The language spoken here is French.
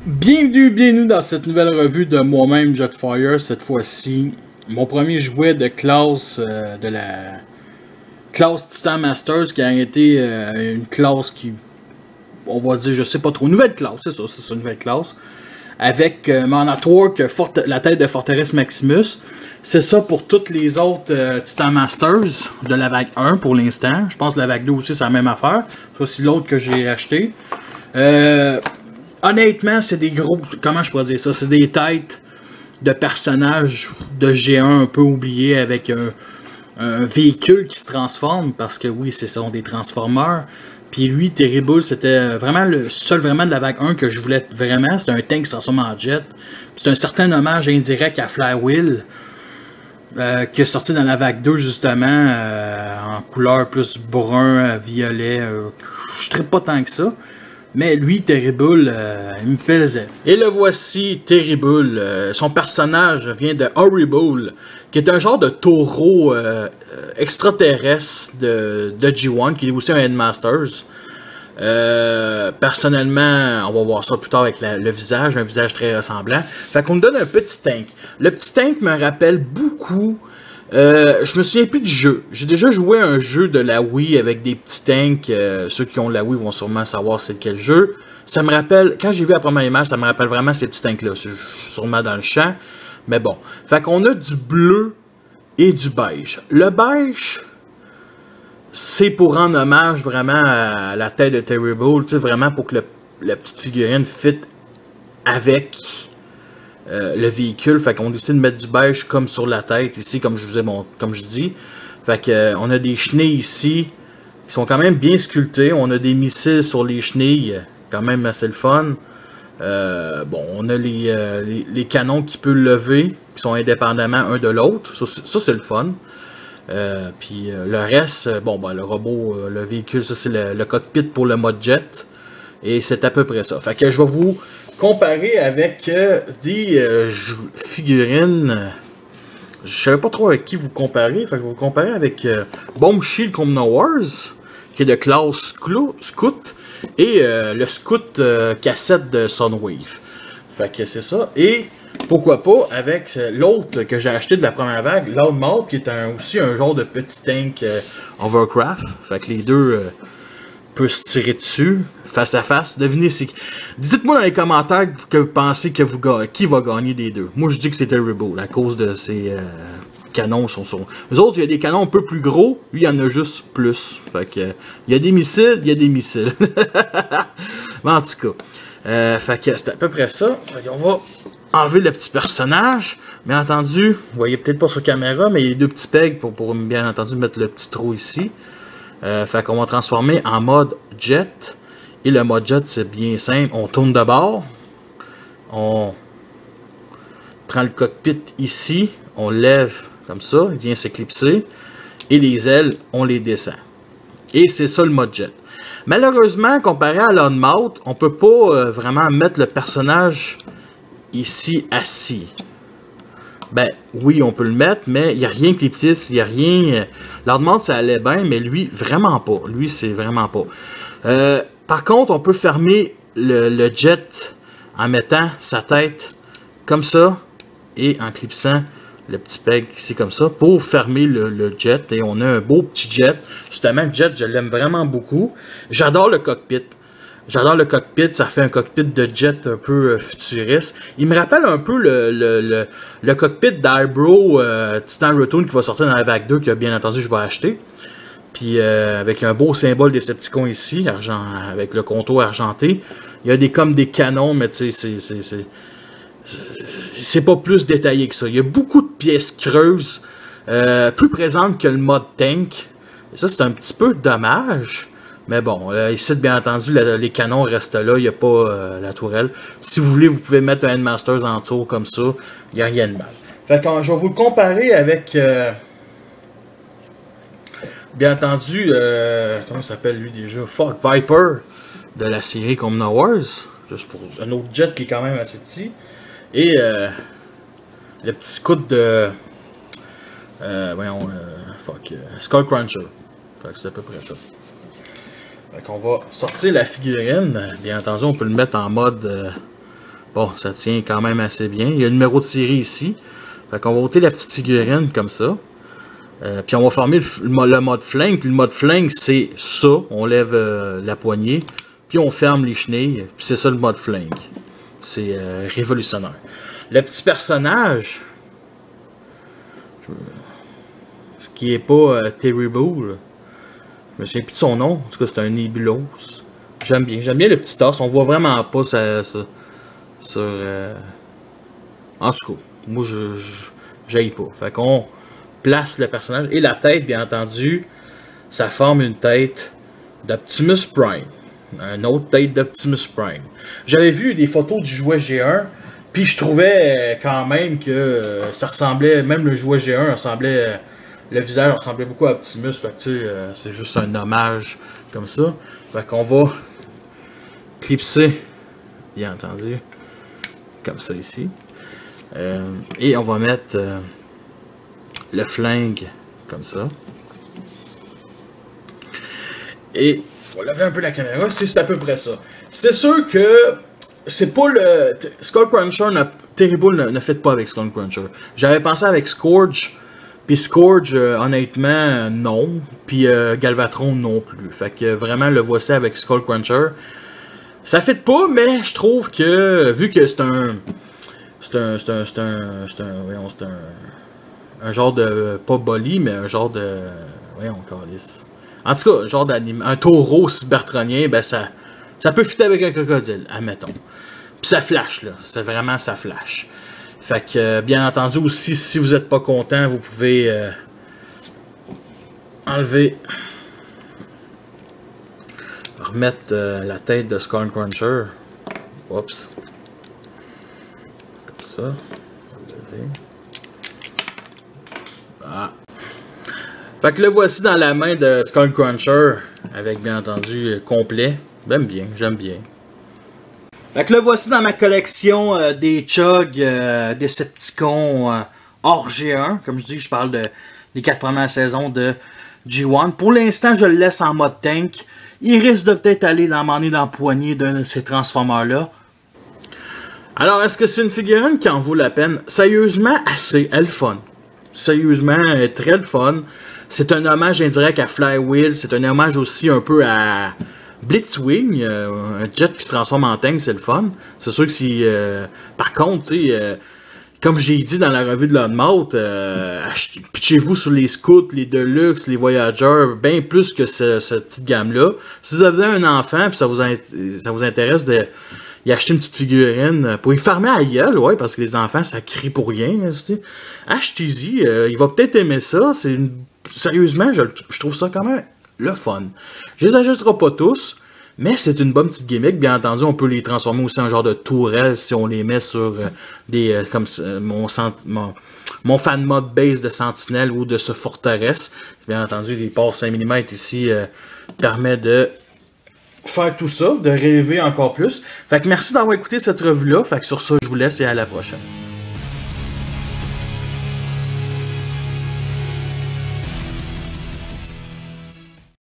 Bienvenue dans cette nouvelle revue de moi-même Jetfire. Cette fois-ci, mon premier jouet de classe de la classe Titan Masters, qui a été une classe qui, on va dire, je sais pas trop, nouvelle classe, c'est ça, une nouvelle classe, avec Man at Work, la tête de Forteresse Maximus. C'est ça pour toutes les autres Titan Masters de la vague 1 pour l'instant. Je pense que la vague 2 aussi c'est la même affaire. Ça c'est l'autre que j'ai acheté. Honnêtement, c'est des gros... Comment je pourrais dire ça? C'est des têtes de personnages de G1 un peu oubliés avec un véhicule qui se transforme. Parce que oui, ce sont des Transformers. Puis lui, Terrible, c'était vraiment le seul vraiment de la vague 1 que je voulais vraiment. C'était un tank qui se transforme en jet. C'est un certain hommage indirect à Flywheel. Qui est sorti dans la vague 2 justement. En couleur plus brun, violet. Je ne pas tant que ça. Mais lui, Terrible, il me plaisait. Et le voici, Terrible. Son personnage vient de Horrible, qui est un genre de taureau extraterrestre de G1, qui est aussi un Headmasters. Personnellement, on va voir ça plus tard avec le visage, un visage très ressemblant. Fait qu'on nous donne un petit tank. Le petit tank me rappelle beaucoup... je me souviens plus du jeu. J'ai déjà joué à un jeu de la Wii avec des petits tanks. Ceux qui ont la Wii vont sûrement savoir c'est quel jeu. Ça me rappelle, quand j'ai vu la première image, ça me rappelle vraiment ces petits tanks-là. Je suis sûrement dans le champ. Mais bon. Fait qu'on a du bleu et du beige. Le beige, c'est pour rendre hommage vraiment à la tête de Terrible. Tu sais, vraiment pour que la petite figurine fit avec... le véhicule, fait qu'on décide de mettre du beige comme sur la tête ici, comme je dis. Fait que on a des chenilles ici qui sont quand même bien sculptées. On a des missiles sur les chenilles, quand même assez le fun. Bon, on a les canons qui peuvent lever, qui sont indépendamment un de l'autre. Ça c'est le fun. Puis le reste, bon, ben, le robot, le véhicule, ça c'est le cockpit pour le mode jet. Et c'est à peu près ça. Fait que je vais vous comparer avec des figurines. Je savais pas trop avec qui vous comparer. Fait que je vais vous comparer avec Bomb Shield Commoner Wars, qui est de classe Scout, et le Scout cassette de Sunwave. Fait que c'est ça. Et pourquoi pas avec l'autre que j'ai acheté de la première vague, Loudmouth, qui est aussi un genre de petit tank Overcraft. Fait que les deux peuvent se tirer dessus. Face à face, devinez c'est qui. Dites-moi dans les commentaires que vous pensez que qui va gagner des deux. Moi je dis que c'est Terrible à cause de ses canons. Les autres, il y a des canons un peu plus gros, lui il y en a juste plus. Fait que il y a des missiles, il y a des missiles. Mais en tout cas, fait que c'est à peu près ça. Fait on va enlever le petit personnage. Bien entendu, vous voyez peut-être pas sur caméra, mais il y a deux petits pegs pour bien entendu mettre le petit trou ici. Fait qu'on va transformer en mode jet. Et le mode jet, c'est bien simple. On tourne de bord. On prend le cockpit ici. On lève comme ça. Il vient s'éclipser. Et les ailes, on les descend. Et c'est ça le mode jet. Malheureusement, comparé à l'Unmount, on ne peut pas vraiment mettre le personnage ici assis. Ben oui, on peut le mettre, mais il n'y a rien qui clipse. Il n'y a rien. L'Unmount, ça allait bien, mais lui, vraiment pas. Lui, c'est vraiment pas. Par contre, on peut fermer le jet en mettant sa tête comme ça et en clipsant le petit peg ici comme ça pour fermer le jet. Et on a un beau petit jet. Justement, le jet, je l'aime vraiment beaucoup. J'adore le cockpit. J'adore le cockpit. Ça fait un cockpit de jet un peu futuriste. Il me rappelle un peu le cockpit d'Aibro Titan Retoon qui va sortir dans la vague 2 que bien entendu je vais acheter. Puis avec un beau symbole des Decepticons ici, avec le contour argenté. Il y a comme des canons, mais tu sais, c'est pas plus détaillé que ça. Il y a beaucoup de pièces creuses, plus présentes que le mode tank. Et ça, c'est un petit peu dommage. Mais bon, ici, bien entendu, les canons restent là. Il n'y a pas la tourelle. Si vous voulez, vous pouvez mettre un Headmasters en tour comme ça. Il n'y a rien de mal. Fait que je vais vous le comparer avec... bien entendu, comment ça s'appelle lui déjà? Fog Viper de la série Commoner Wars. Juste pour un autre jet qui est quand même assez petit. Et le petit scout de. Voyons, Skullcruncher. C'est à peu près ça. Fait qu'on va sortir la figurine. Bien entendu, on peut le mettre en mode Bon, ça tient quand même assez bien. Il y a le numéro de série ici. Fait qu'on va ôter la petite figurine comme ça. Puis on va former le mode flingue. Puis le mode flingue, c'est ça. On lève la poignée. Puis on ferme les chenilles. Puis c'est ça le mode flingue. C'est révolutionnaire. Le petit personnage, qui est pas Terrible, je me souviens plus de son nom. En tout cas, c'est un Nebulos. J'aime bien le petit os. On voit vraiment pas ça sur... En tout cas, moi j'aille pas. Fait qu'on place le personnage et la tête, bien entendu, ça forme une tête d'Optimus Prime. Une autre tête d'Optimus Prime. J'avais vu des photos du jouet G1, puis je trouvais quand même que ça ressemblait, même le jouet G1 ressemblait, le visage ressemblait beaucoup à Optimus. Fait que tu sais, c'est juste un hommage comme ça. Fait qu'on va clipser, bien entendu, comme ça ici. Et on va mettre le flingue comme ça. Et on va lever un peu la caméra, c'est à peu près ça. C'est sûr que c'est pas le... Skull Cruncher, Terrible ne fait pas avec Skull Cruncher. J'avais pensé avec Scourge, puis Scourge, honnêtement, non. Puis Galvatron, non plus. Fait que vraiment, le voici avec Skull Cruncher. Ça fait pas, mais je trouve que, vu que c'est un genre de, pas Bolly, mais un genre de, voyons, calice. En tout cas, genre un taureau cybertronien, ben ça peut fitter avec un crocodile, admettons. Puis ça flash, là, c'est vraiment ça flash. Fait que, bien entendu aussi, si vous n'êtes pas content, vous pouvez enlever, remettre la tête de Skull Cruncher. Oups. Comme ça. Ah. Fait que le voici dans la main de Skull Cruncher, avec bien entendu complet. J'aime bien. Fait que le voici dans ma collection des Chug, Decepticons hors G1. Comme je dis, je parle des 4 premières saisons de G1. Pour l'instant, je le laisse en mode tank. Il risque de peut-être aller m'emmener dans la poignée de ces Transformers-là. Alors, est-ce que c'est une figurine qui en vaut la peine? Sérieusement, assez. Elle est fun. Sérieusement, elle est très fun. C'est un hommage indirect à Flywheel. C'est un hommage aussi un peu à Blitzwing. Un jet qui se transforme en tank, c'est le fun. C'est sûr que si... par contre, tu sais... comme j'ai dit dans la revue de l'Unmouth, pitchez-vous sur les Scouts, les Deluxe, les Voyagers, bien plus que cette petite gamme-là. Si vous avez un enfant et ça vous intéresse de y acheter une petite figurine pour y farmer à gueule, ouais, parce que les enfants, ça crie pour rien. Achetez-y, il va peut-être aimer ça. Sérieusement, je trouve ça quand même le fun. Je les achèterai pas tous, mais c'est une bonne petite gimmick. Bien entendu, on peut les transformer aussi en genre de tourelle si on les met sur des... comme mon fan mode base de sentinelle ou de ce forteresse. Bien entendu, les ports 5 mm ici permet de faire tout ça, de rêver encore plus. Fait que merci d'avoir écouté cette revue-là. Fait que sur ça, je vous laisse et à la prochaine.